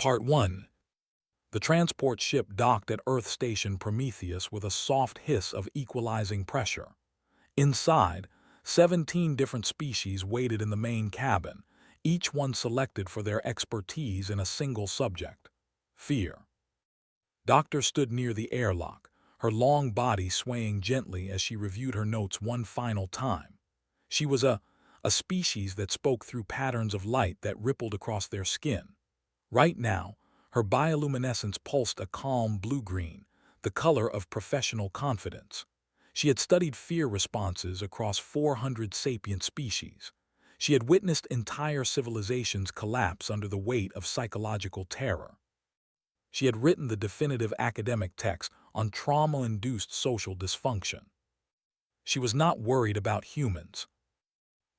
Part 1. The transport ship docked at Earth Station Prometheus with a soft hiss of equalizing pressure. Inside, 17 different species waited in the main cabin, each one selected for their expertise in a single subject: fear. Doctor stood near the airlock, her long body swaying gently as she reviewed her notes one final time. She was a species that spoke through patterns of light that rippled across their skin. Right now, her bioluminescence pulsed a calm blue-green, the color of professional confidence. She had studied fear responses across 400 sapient species. She had witnessed entire civilizations collapse under the weight of psychological terror. She had written the definitive academic text on trauma-induced social dysfunction. She was not worried about humans.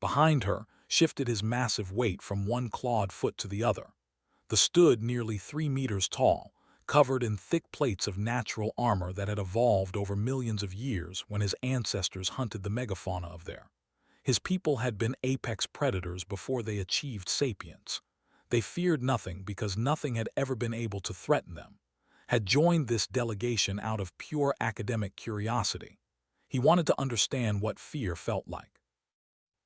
Behind her shifted his massive weight from one clawed foot to the other. The stood nearly 3 meters tall, covered in thick plates of natural armor that had evolved over millions of years when his ancestors hunted the megafauna of there. His people had been apex predators before they achieved sapience. They feared nothing because nothing had ever been able to threaten them. Had joined this delegation out of pure academic curiosity. He wanted to understand what fear felt like.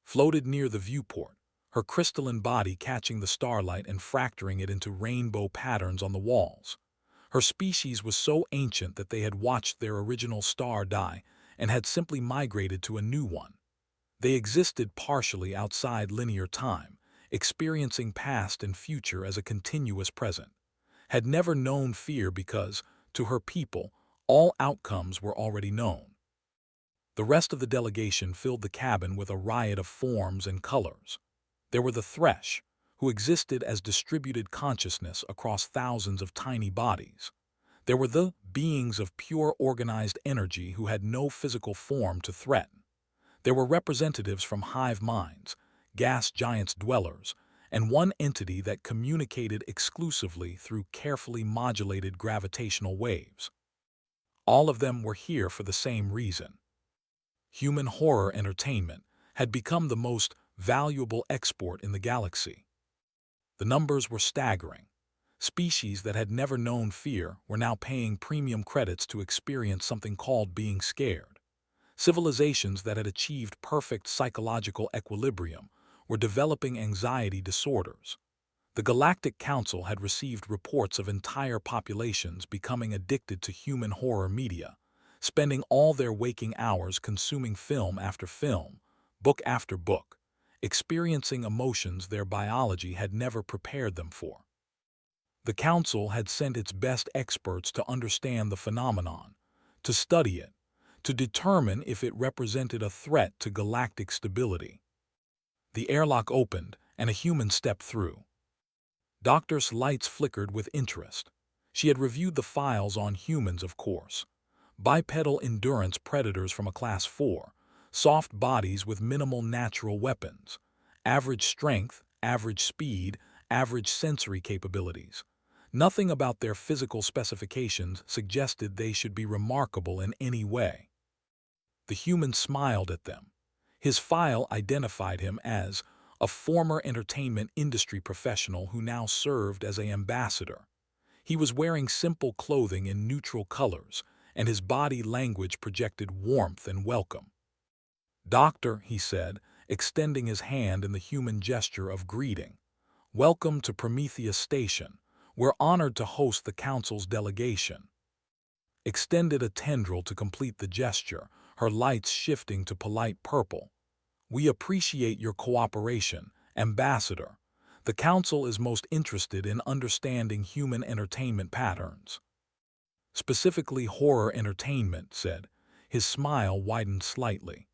Floated near the viewport, her crystalline body catching the starlight and fracturing it into rainbow patterns on the walls. Her species was so ancient that they had watched their original star die and had simply migrated to a new one. They existed partially outside linear time, experiencing past and future as a continuous present. Had never known fear because, to her people, all outcomes were already known. The rest of the delegation filled the cabin with a riot of forms and colors. There were the Thresh, who existed as distributed consciousness across thousands of tiny bodies. There were the beings of pure organized energy who had no physical form to threaten. There were representatives from hive minds, gas giants dwellers, and one entity that communicated exclusively through carefully modulated gravitational waves. All of them were here for the same reason. Human horror entertainment had become the most valuable export in the galaxy. The numbers were staggering. Species that had never known fear were now paying premium credits to experience something called being scared. Civilizations that had achieved perfect psychological equilibrium were developing anxiety disorders. The Galactic Council had received reports of entire populations becoming addicted to human horror media, spending all their waking hours consuming film after film, book after book, experiencing emotions their biology had never prepared them for. The Council had sent its best experts to understand the phenomenon, to study it, to determine if it represented a threat to galactic stability. The airlock opened, and a human stepped through. Doctor's lights flickered with interest. She had reviewed the files on humans, of course. Bipedal endurance predators from a Class 4, soft bodies with minimal natural weapons, average strength, average speed, average sensory capabilities. Nothing about their physical specifications suggested they should be remarkable in any way. The human smiled at them. His file identified him as a former entertainment industry professional who now served as an ambassador. He was wearing simple clothing in neutral colors, and his body language projected warmth and welcome. "Doctor," he said, extending his hand in the human gesture of greeting. "Welcome to Prometheus Station. We're honored to host the Council's delegation." Extended a tendril to complete the gesture, her lights shifting to polite purple. "We appreciate your cooperation, Ambassador. The Council is most interested in understanding human entertainment patterns." "Specifically horror entertainment," said. His smile widened slightly.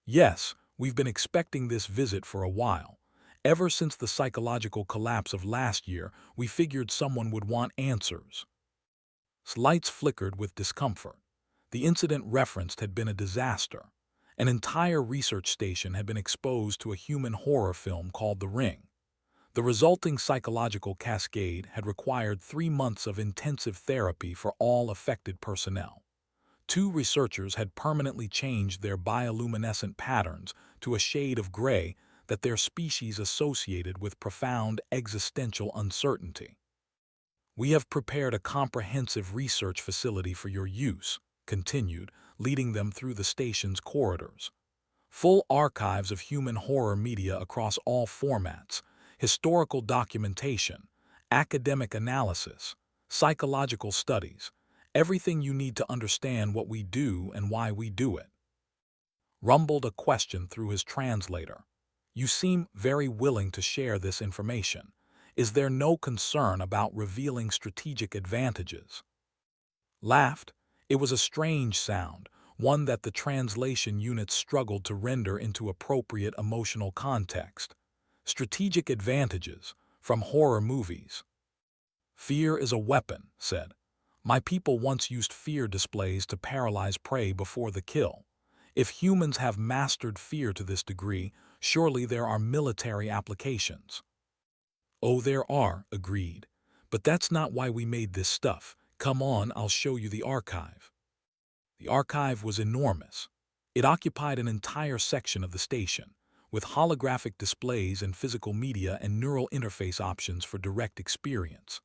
"Yes, we've been expecting this visit for a while. Ever since the psychological collapse of last year, we figured someone would want answers." Lights flickered with discomfort. The incident referenced had been a disaster. An entire research station had been exposed to a human horror film called The Ring. The resulting psychological cascade had required 3 months of intensive therapy for all affected personnel. 2 researchers had permanently changed their bioluminescent patterns to a shade of gray that their species associated with profound existential uncertainty. We have prepared a comprehensive research facility for your use, continued, leading them through the station's corridors. Full archives of human horror media across all formats, historical documentation, academic analysis, psychological studies, everything you need to understand what we do and why we do it. Rumbled a question through his translator. You seem very willing to share this information. Is there no concern about revealing strategic advantages? Laughed. It was a strange sound, one that the translation unit struggled to render into appropriate emotional context. Strategic advantages from horror movies. Fear is a weapon, said. My people once used fear displays to paralyze prey before the kill. If humans have mastered fear to this degree, surely there are military applications. Oh, there are, agreed. But that's not why we made this stuff. Come on, I'll show you the archive. The archive was enormous. It occupied an entire section of the station, with holographic displays and physical media and neural interface options for direct experience.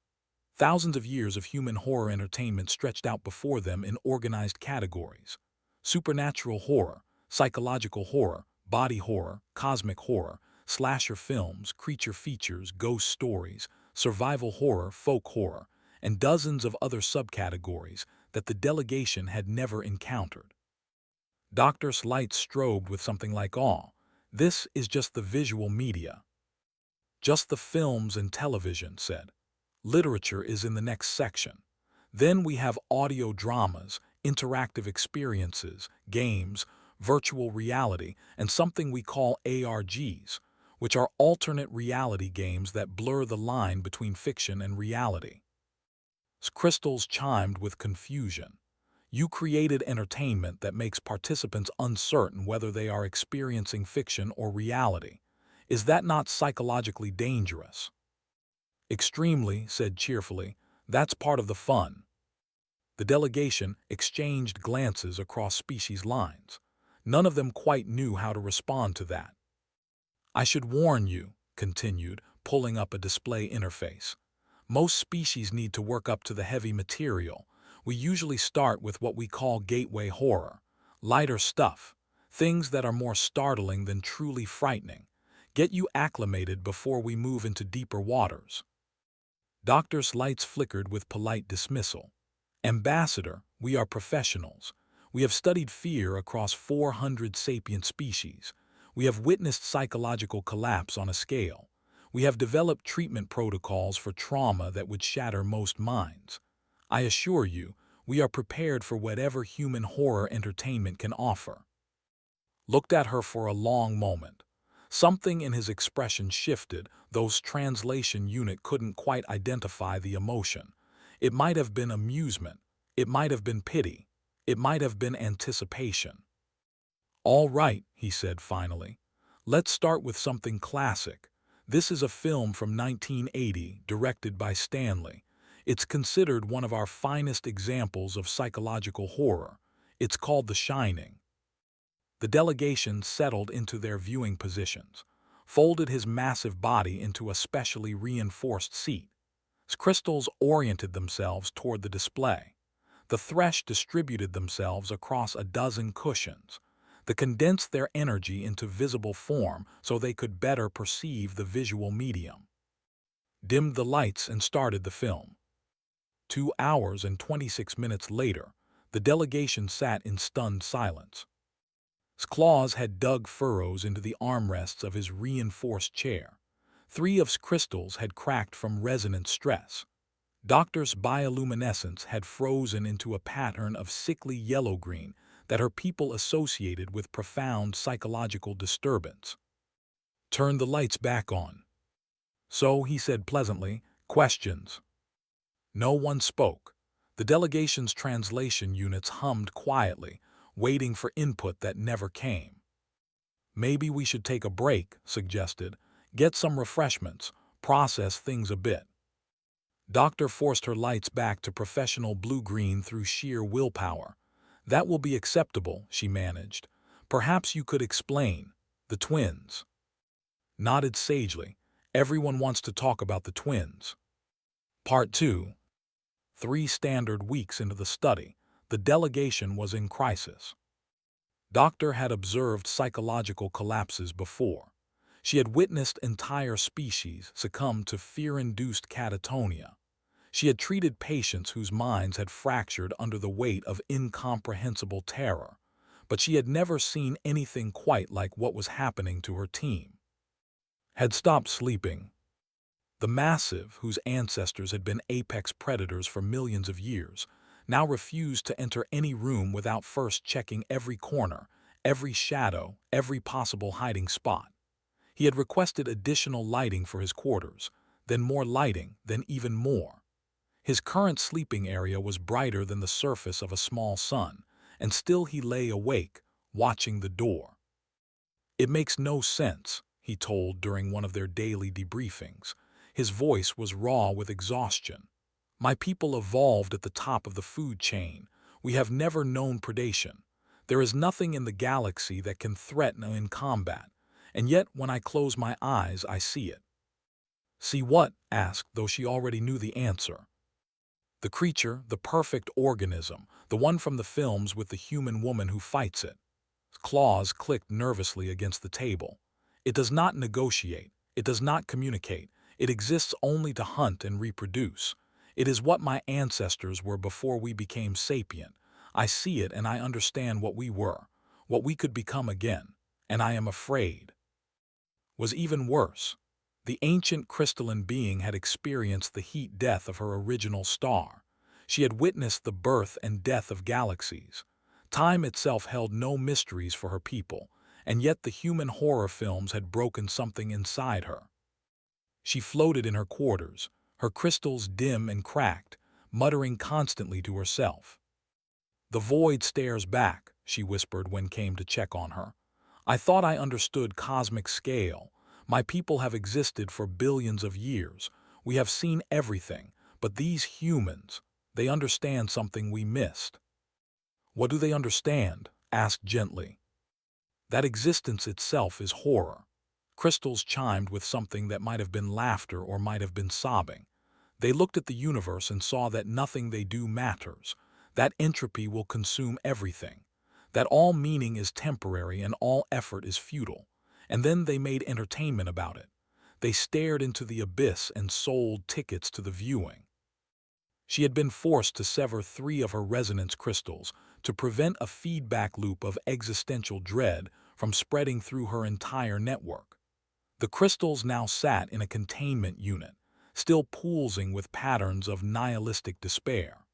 Thousands of years of human horror entertainment stretched out before them in organized categories. Supernatural horror, psychological horror, body horror, cosmic horror, slasher films, creature features, ghost stories, survival horror, folk horror, and dozens of other subcategories that the delegation had never encountered. Dr. Slight strobed with something like awe. This is just the visual media. Just the films and television, said. Literature is in the next section. Then we have audio dramas, interactive experiences, games, virtual reality, and something we call ARGs, which are alternate reality games that blur the line between fiction and reality. Crystals chimed with confusion. You created entertainment that makes participants uncertain whether they are experiencing fiction or reality. Is that not psychologically dangerous? Extremely, said cheerfully. That's part of the fun. The delegation exchanged glances across species lines. None of them quite knew how to respond to that. I should warn you, continued, pulling up a display interface. Most species need to work up to the heavy material. We usually start with what we call gateway horror, lighter stuff, things that are more startling than truly frightening. Get you acclimated before we move into deeper waters. Doctor's lights flickered with polite dismissal. Ambassador, we are professionals. We have studied fear across 400 sapient species. We have witnessed psychological collapse on a scale. We have developed treatment protocols for trauma that would shatter most minds. I assure you, we are prepared for whatever human horror entertainment can offer. Looked at her for a long moment. Something in his expression shifted, though translation unit couldn't quite identify the emotion. It might have been amusement. It might have been pity. It might have been anticipation. All right, he said finally. Let's start with something classic. This is a film from 1980, directed by Stanley. It's considered one of our finest examples of psychological horror. It's called The Shining. The delegation settled into their viewing positions, folded his massive body into a specially reinforced seat. Crystals oriented themselves toward the display. The Thresh distributed themselves across a dozen cushions. They condensed their energy into visible form so they could better perceive the visual medium. Dimmed the lights and started the film. 2 hours and 26 minutes later, the delegation sat in stunned silence. His claws had dug furrows into the armrests of his reinforced chair. 3 of his crystals had cracked from resonant stress. Doctor's bioluminescence had frozen into a pattern of sickly yellow-green that her people associated with profound psychological disturbance. Turn the lights back on. So, he said pleasantly, questions. No one spoke. The delegation's translation units hummed quietly, waiting for input that never came. Maybe we should take a break, suggested. Get some refreshments, process things a bit. Doctor forced her lights back to professional blue-green through sheer willpower. That will be acceptable, she managed. Perhaps you could explain. The twins. Nodded sagely. Everyone wants to talk about the twins. Part 2. 3 standard weeks into the study, the delegation was in crisis. Doctor had observed psychological collapses before. She had witnessed entire species succumb to fear-induced catatonia. She had treated patients whose minds had fractured under the weight of incomprehensible terror, but she had never seen anything quite like what was happening to her team. Had stopped sleeping. The massive, whose ancestors had been apex predators for millions of years, now refused to enter any room without first checking every corner, every shadow, every possible hiding spot. He had requested additional lighting for his quarters, then more lighting, then even more. His current sleeping area was brighter than the surface of a small sun, and still he lay awake, watching the door. "It makes no sense," he told during one of their daily debriefings. His voice was raw with exhaustion. "My people evolved at the top of the food chain. We have never known predation. There is nothing in the galaxy that can threaten us in combat, and yet when I close my eyes I see it." "See what?" asked, though she already knew the answer. "The creature, the perfect organism, the one from the films with the human woman who fights it." Claws clicked nervously against the table. "It does not negotiate. It does not communicate. It exists only to hunt and reproduce. It is what my ancestors were before we became sapient. I see it and I understand what we were, what we could become again, and I am afraid." Was even worse. The ancient crystalline being had experienced the heat death of her original star. She had witnessed the birth and death of galaxies. Time itself held no mysteries for her people, and yet the human horror films had broken something inside her. She floated in her quarters, her crystals dim and cracked, muttering constantly to herself. "The void stares back," she whispered when came to check on her. "I thought I understood cosmic scale. My people have existed for billions of years. We have seen everything, but these humans, they understand something we missed." "What do they understand?" asked gently. "That existence itself is horror." Crystals chimed with something that might have been laughter or might have been sobbing. They looked at the universe and saw that nothing they do matters, that entropy will consume everything, that all meaning is temporary and all effort is futile. And then they made entertainment about it. They stared into the abyss and sold tickets to the viewing. She had been forced to sever 3 of her resonance crystals to prevent a feedback loop of existential dread from spreading through her entire network. The crystals now sat in a containment unit, still pulsing with patterns of nihilistic despair.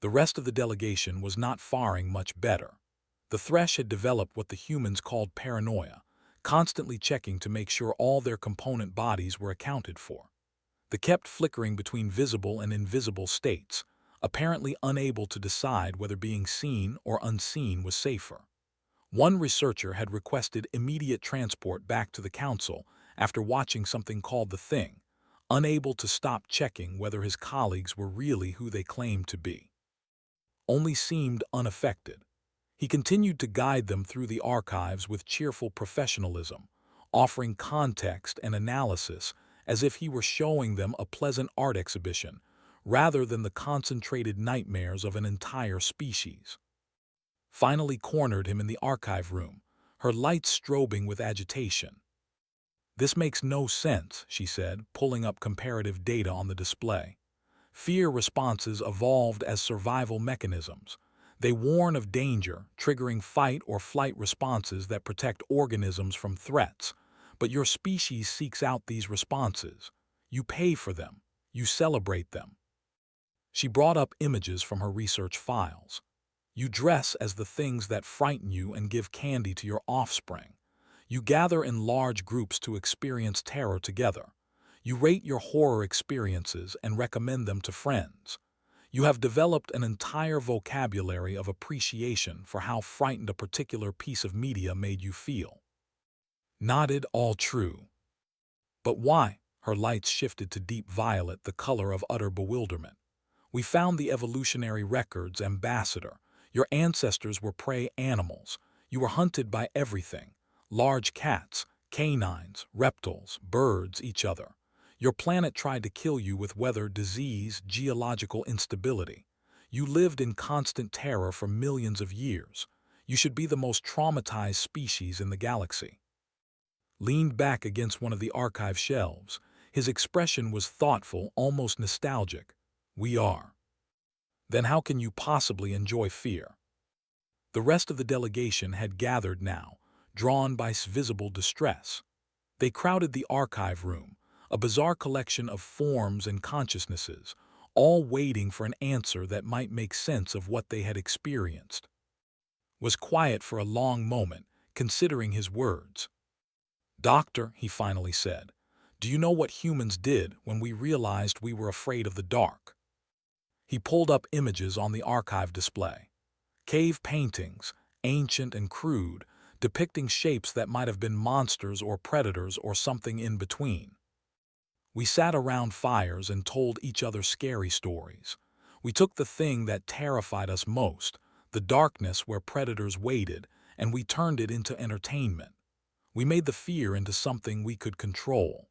The rest of the delegation was not faring much better. The Thresh had developed what the humans called paranoia, constantly checking to make sure all their component bodies were accounted for. They kept flickering between visible and invisible states, apparently unable to decide whether being seen or unseen was safer. One researcher had requested immediate transport back to the council after watching something called The Thing, unable to stop checking whether his colleagues were really who they claimed to be. Only seemed unaffected. He continued to guide them through the archives with cheerful professionalism, offering context and analysis as if he were showing them a pleasant art exhibition, rather than the concentrated nightmares of an entire species. Finally cornered him in the archive room, her lights strobing with agitation. "This makes no sense," she said, pulling up comparative data on the display. "Fear responses evolved as survival mechanisms. They warn of danger, triggering fight or flight responses that protect organisms from threats. But your species seeks out these responses. You pay for them. You celebrate them." She brought up images from her research files. "You dress as the things that frighten you and give candy to your offspring. You gather in large groups to experience terror together. You rate your horror experiences and recommend them to friends. You have developed an entire vocabulary of appreciation for how frightened a particular piece of media made you feel." Nodded, all true. "But why?" Her lights shifted to deep violet, the color of utter bewilderment. "We found the evolutionary records, Ambassador. Your ancestors were prey animals. You were hunted by everything. Large cats, canines, reptiles, birds, each other. Your planet tried to kill you with weather, disease, geological instability. You lived in constant terror for millions of years. You should be the most traumatized species in the galaxy. Leaned back against one of the archive shelves, his expression was thoughtful, almost nostalgic. We are. Then how can you possibly enjoy fear? The rest of the delegation had gathered now, drawn by visible distress. They crowded the archive room, a bizarre collection of forms and consciousnesses, all waiting for an answer that might make sense of what they had experienced. Was quiet for a long moment, considering his words. "Doctor," he finally said, "do you know what humans did when we realized we were afraid of the dark?" He pulled up images on the archive display. Cave paintings, ancient and crude, depicting shapes that might have been monsters or predators or something in between. We sat around fires and told each other scary stories. We took the thing that terrified us most, the darkness where predators waited, and we turned it into entertainment. We made the fear into something we could control.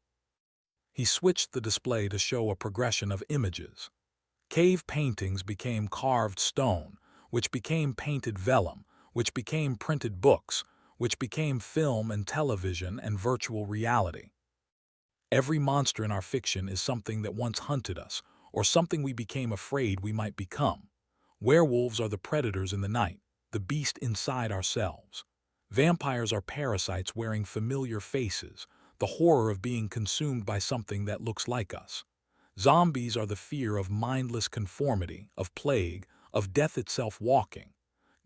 He switched the display to show a progression of images. Cave paintings became carved stone, which became painted vellum, which became printed books, which became film and television and virtual reality. Every monster in our fiction is something that once hunted us, or something we became afraid we might become. Werewolves are the predators in the night, the beast inside ourselves. Vampires are parasites wearing familiar faces, the horror of being consumed by something that looks like us. Zombies are the fear of mindless conformity, of plague, of death itself walking.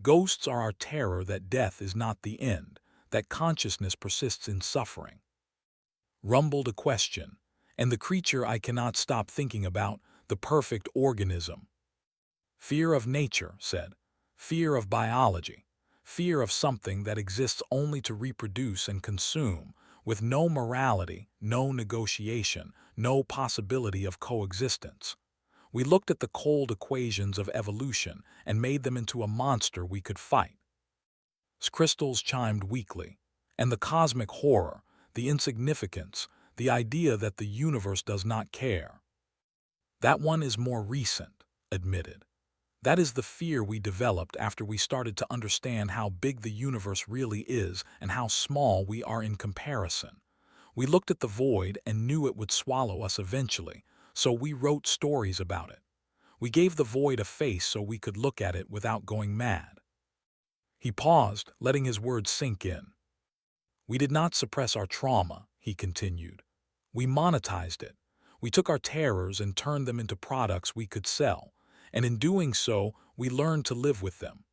Ghosts are our terror that death is not the end, that consciousness persists in suffering. Rumbled a question, and the creature I cannot stop thinking about, the perfect organism. Fear of nature, said. Fear of biology. Fear of something that exists only to reproduce and consume, with no morality, no negotiation, no possibility of coexistence. We looked at the cold equations of evolution and made them into a monster we could fight. Crystals chimed weakly, and the cosmic horror, the insignificance, the idea that the universe does not care. That one is more recent, admitted. That is the fear we developed after we started to understand how big the universe really is and how small we are in comparison. We looked at the void and knew it would swallow us eventually, so we wrote stories about it. We gave the void a face so we could look at it without going mad. He paused, letting his words sink in. We did not suppress our trauma, he continued. We monetized it. We took our terrors and turned them into products we could sell, and in doing so, we learned to live with them.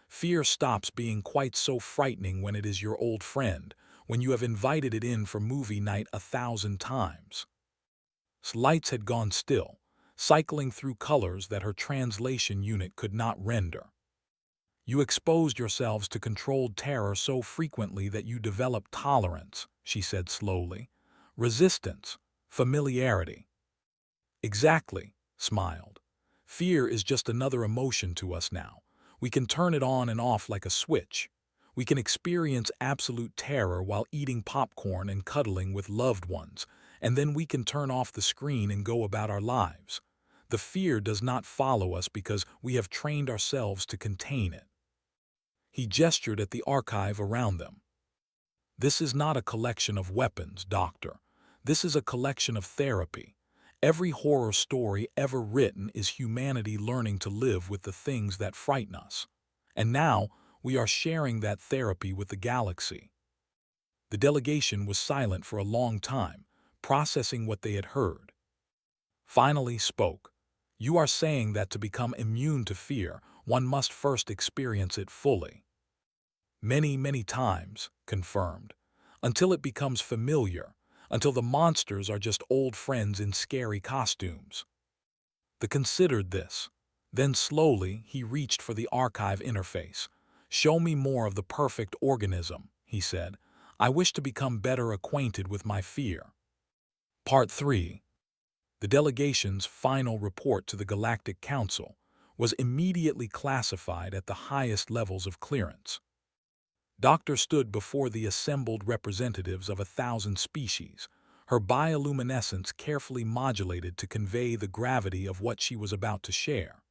Fear stops being quite so frightening when it is your old friend, when you have invited it in for movie night 1,000 times. Lights had gone still, cycling through colors that her translation unit could not render. You exposed yourselves to controlled terror so frequently that you developed tolerance, she said slowly. Resistance, familiarity. Exactly, smiled. Fear is just another emotion to us now. We can turn it on and off like a switch. We can experience absolute terror while eating popcorn and cuddling with loved ones, and then we can turn off the screen and go about our lives. The fear does not follow us because we have trained ourselves to contain it. He gestured at the archive around them. This is not a collection of weapons, Doctor. This is a collection of therapy. Every horror story ever written is humanity learning to live with the things that frighten us. And now, we are sharing that therapy with the galaxy. The delegation was silent for a long time, processing what they had heard. Finally spoke. You are saying that to become immune to fear, one must first experience it fully. Many, many times, confirmed, until it becomes familiar, until the monsters are just old friends in scary costumes. The considered this. Then slowly he reached for the archive interface. Show me more of the perfect organism, he said. I wish to become better acquainted with my fear. Part 3. The delegation's final report to the Galactic Council was immediately classified at the highest levels of clearance. Doctor stood before the assembled representatives of 1,000 species, her bioluminescence carefully modulated to convey the gravity of what she was about to share.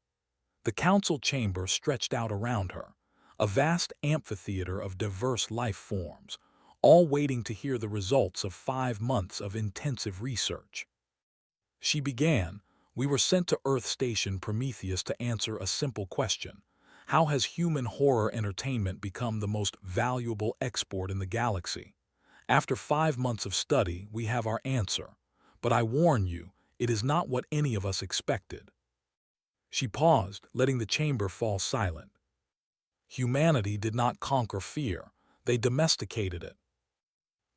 The council chamber stretched out around her, a vast amphitheater of diverse life forms, all waiting to hear the results of 5 months of intensive research. She began, "We were sent to Earth Station Prometheus to answer a simple question. How has human horror entertainment become the most valuable export in the galaxy? After 5 months of study, we have our answer. But I warn you, it is not what any of us expected." She paused, letting the chamber fall silent. Humanity did not conquer fear, they domesticated it.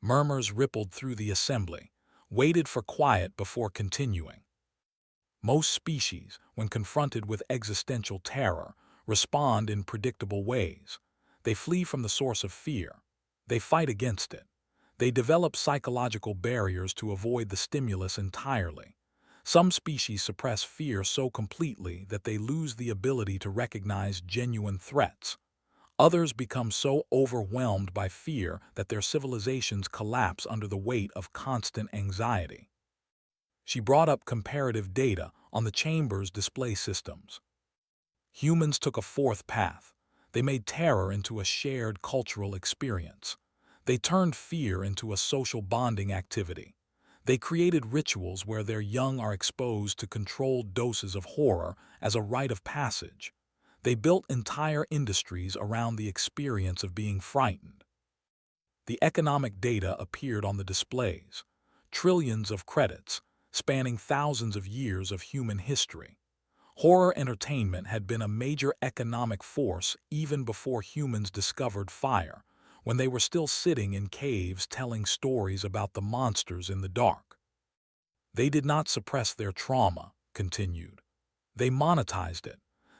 Murmurs rippled through the assembly, waited for quiet before continuing. Most species, when confronted with existential terror, respond in predictable ways. They flee from the source of fear. They fight against it. They develop psychological barriers to avoid the stimulus entirely. Some species suppress fear so completely that they lose the ability to recognize genuine threats. Others become so overwhelmed by fear that their civilizations collapse under the weight of constant anxiety. She brought up comparative data on the chamber's display systems. Humans took a fourth path. They made terror into a shared cultural experience. They turned fear into a social bonding activity. They created rituals where their young are exposed to controlled doses of horror as a rite of passage. They built entire industries around the experience of being frightened. The economic data appeared on the displays. Trillions of credits, spanning thousands of years of human history. Horror entertainment had been a major economic force even before humans discovered fire, when they were still sitting in caves telling stories about the monsters in the dark. They did not suppress their trauma, continued. They monetized it.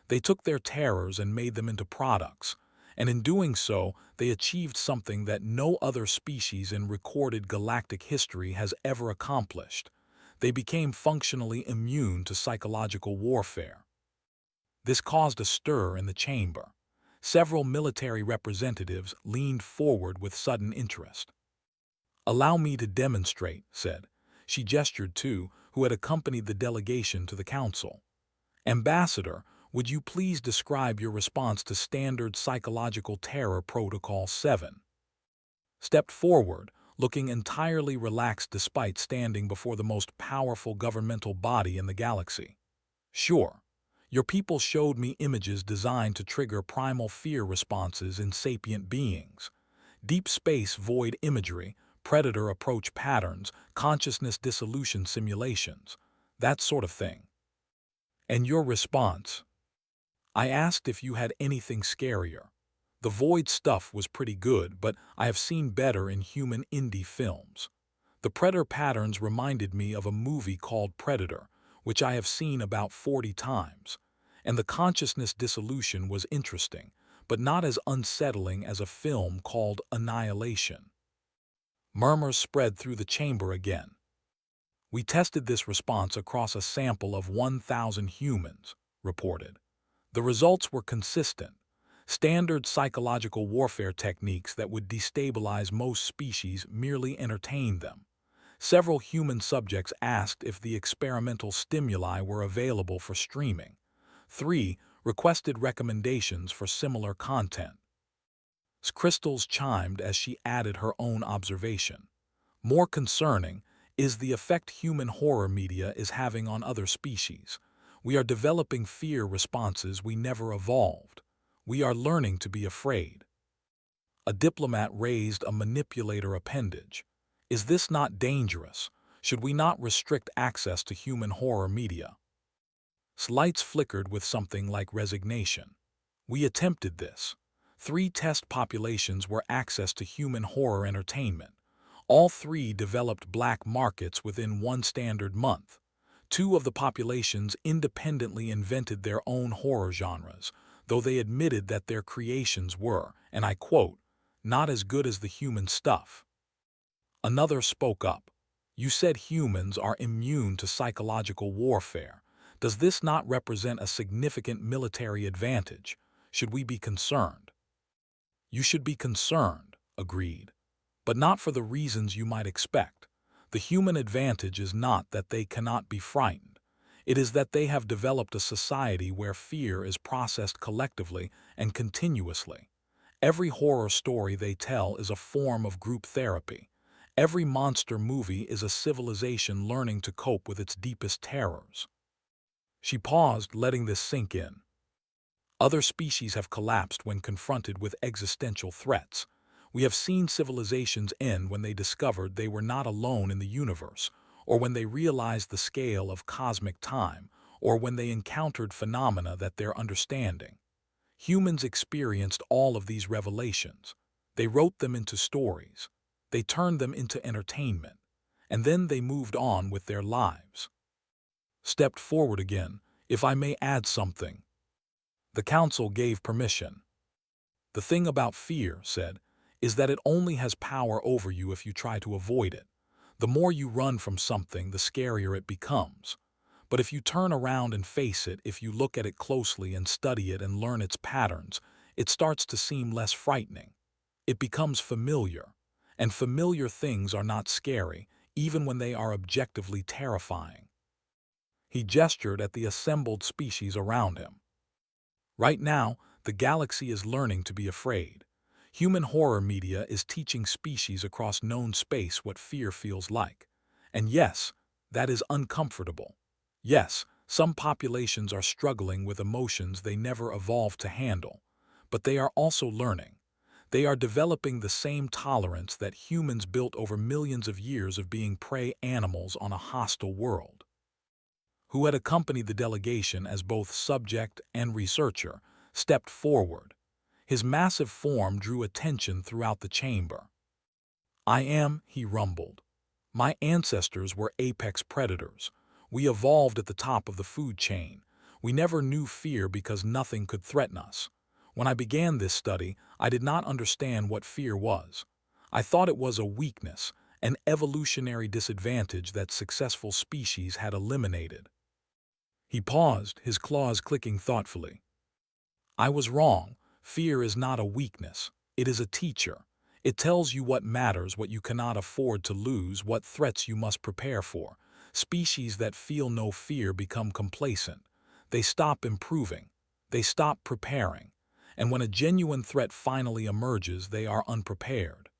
They took their terrors and made them into products, and in doing so, they achieved something that no other species in recorded galactic history has ever accomplished. They became functionally immune to psychological warfare. This caused a stir in the chamber. Several military representatives leaned forward with sudden interest. "Allow me to demonstrate," said. She gestured to who had accompanied the delegation to the council. "Ambassador, would you please describe your response to Standard Psychological Terror Protocol 7? Stepped forward, looking entirely relaxed despite standing before the most powerful governmental body in the galaxy. "Sure. Your people showed me images designed to trigger primal fear responses in sapient beings. Deep space void imagery, predator approach patterns, consciousness dissolution simulations, that sort of thing." "And your response?" "I asked if you had anything scarier. The void stuff was pretty good, but I have seen better in human indie films. The predator patterns reminded me of a movie called Predator, which I have seen about 40 times. And the consciousness dissolution was interesting, but not as unsettling as a film called Annihilation." Murmurs spread through the chamber again. "We tested this response across a sample of 1,000 humans," reported. "The results were consistent. Standard psychological warfare techniques that would destabilize most species merely entertained them. Several human subjects asked if the experimental stimuli were available for streaming. 3 requested recommendations for similar content." Crystals chimed as she added her own observation. "More concerning is the effect human horror media is having on other species. We are developing fear responses we never evolved. We are learning to be afraid." A diplomat raised a manipulator appendage. "Is this not dangerous? Should we not restrict access to human horror media?" Lights flickered with something like resignation. "We attempted this. 3 test populations were access to human horror entertainment. All 3 developed black markets within 1 standard month. 2 of the populations independently invented their own horror genres, though they admitted that their creations were, and I quote, not as good as the human stuff." Another spoke up. "You said humans are immune to psychological warfare. Does this not represent a significant military advantage? Should we be concerned?" "You should be concerned," agreed. "But not for the reasons you might expect. The human advantage is not that they cannot be frightened. It is that they have developed a society where fear is processed collectively and continuously. Every horror story they tell is a form of group therapy. Every monster movie is a civilization learning to cope with its deepest terrors. She paused, letting this sink in. Other species have collapsed when confronted with existential threats. We have seen civilizations end when they discovered they were not alone in the universe, or when they realized the scale of cosmic time, or when they encountered phenomena that their understanding. Humans experienced all of these revelations. They wrote them into stories. They turned them into entertainment. And then they moved on with their lives. Stepped forward again. If I may add something. The council gave permission. The thing about fear, said, is that it only has power over you if you try to avoid it. The more you run from something, the scarier it becomes. But if you turn around and face it, if you look at it closely and study it and learn its patterns, it starts to seem less frightening. It becomes familiar. And familiar things are not scary, even when they are objectively terrifying. He gestured at the assembled species around him. Right now, the galaxy is learning to be afraid. Human horror media is teaching species across known space what fear feels like. And yes, that is uncomfortable. Yes, some populations are struggling with emotions they never evolved to handle. But they are also learning. They are developing the same tolerance that humans built over millions of years of being prey animals on a hostile world. Who had accompanied the delegation as both subject and researcher, stepped forward. His massive form drew attention throughout the chamber. He rumbled. My ancestors were apex predators. We evolved at the top of the food chain. We never knew fear because nothing could threaten us. When I began this study, I did not understand what fear was. I thought it was a weakness, an evolutionary disadvantage that successful species had eliminated. He paused, his claws clicking thoughtfully. I was wrong. Fear is not a weakness. It is a teacher. It tells you what matters, what you cannot afford to lose, what threats you must prepare for. Species that feel no fear become complacent. They stop improving. They stop preparing. And when a genuine threat finally emerges, they are unprepared.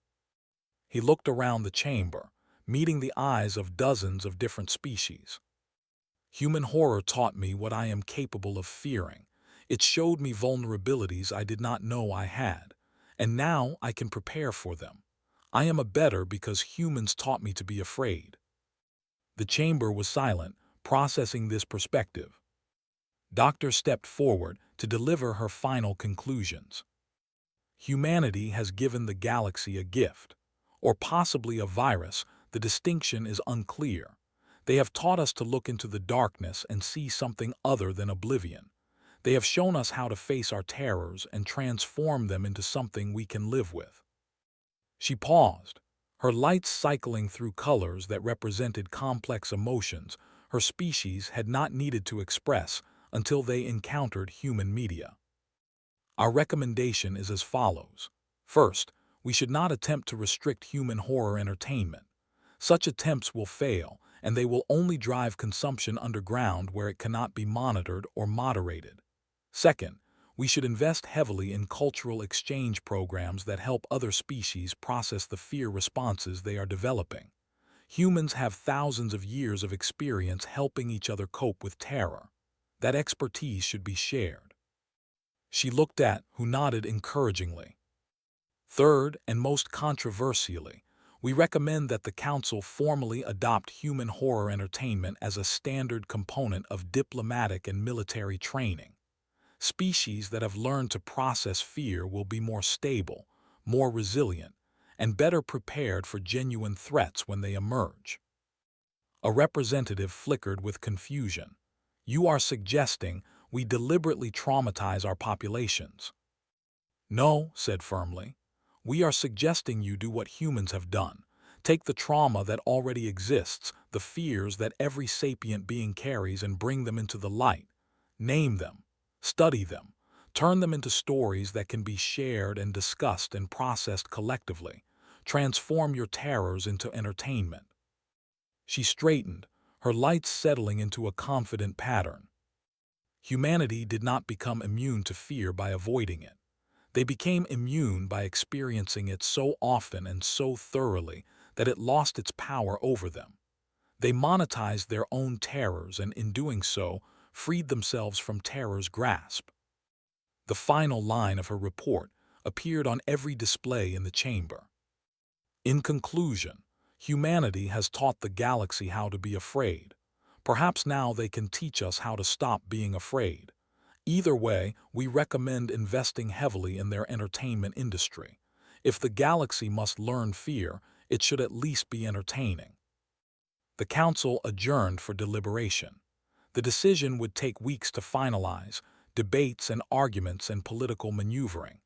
He looked around the chamber, meeting the eyes of dozens of different species. Human horror taught me what I am capable of fearing. It showed me vulnerabilities I did not know I had, and now I can prepare for them. I am a better because humans taught me to be afraid. The chamber was silent, processing this perspective. Doctor stepped forward to deliver her final conclusions. Humanity has given the galaxy a gift, or possibly a virus. The distinction is unclear. They have taught us to look into the darkness and see something other than oblivion. They have shown us how to face our terrors and transform them into something we can live with. She paused, her lights cycling through colors that represented complex emotions her species had not needed to express until they encountered human media. Our recommendation is as follows. First, we should not attempt to restrict human horror entertainment. Such attempts will fail, and they will only drive consumption underground where it cannot be monitored or moderated. Second, we should invest heavily in cultural exchange programs that help other species process the fear responses they are developing. Humans have thousands of years of experience helping each other cope with terror. That expertise should be shared. She looked at, who nodded encouragingly. Third, and most controversially, we recommend that the Council formally adopt human horror entertainment as a standard component of diplomatic and military training. Species that have learned to process fear will be more stable, more resilient, and better prepared for genuine threats when they emerge. A representative flickered with confusion. You are suggesting we deliberately traumatize our populations. No, said firmly. We are suggesting you do what humans have done. Take the trauma that already exists, the fears that every sapient being carries, and bring them into the light. Name them. Study them. Turn them into stories that can be shared and discussed and processed collectively. Transform your terrors into entertainment. She straightened, her lights settling into a confident pattern. Humanity did not become immune to fear by avoiding it. They became immune by experiencing it so often and so thoroughly that it lost its power over them. They monetized their own terrors and, in doing so, freed themselves from terror's grasp. The final line of her report appeared on every display in the chamber. In conclusion, humanity has taught the galaxy how to be afraid. Perhaps now they can teach us how to stop being afraid. Either way, we recommend investing heavily in their entertainment industry. If the galaxy must learn fear, it should at least be entertaining. The council adjourned for deliberation. The decision would take weeks to finalize, debates and arguments and political maneuvering.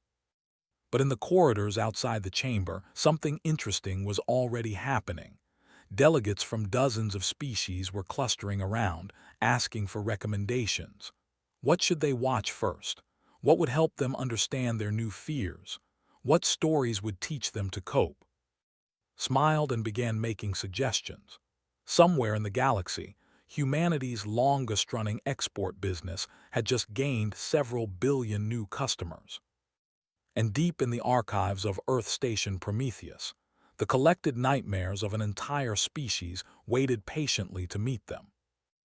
But in the corridors outside the chamber, something interesting was already happening. Delegates from dozens of species were clustering around, asking for recommendations. What should they watch first? What would help them understand their new fears? What stories would teach them to cope? Smiled and began making suggestions. Somewhere in the galaxy, humanity's longest-running export business had just gained several billion new customers. And deep in the archives of Earth Station Prometheus, the collected nightmares of an entire species waited patiently to meet them.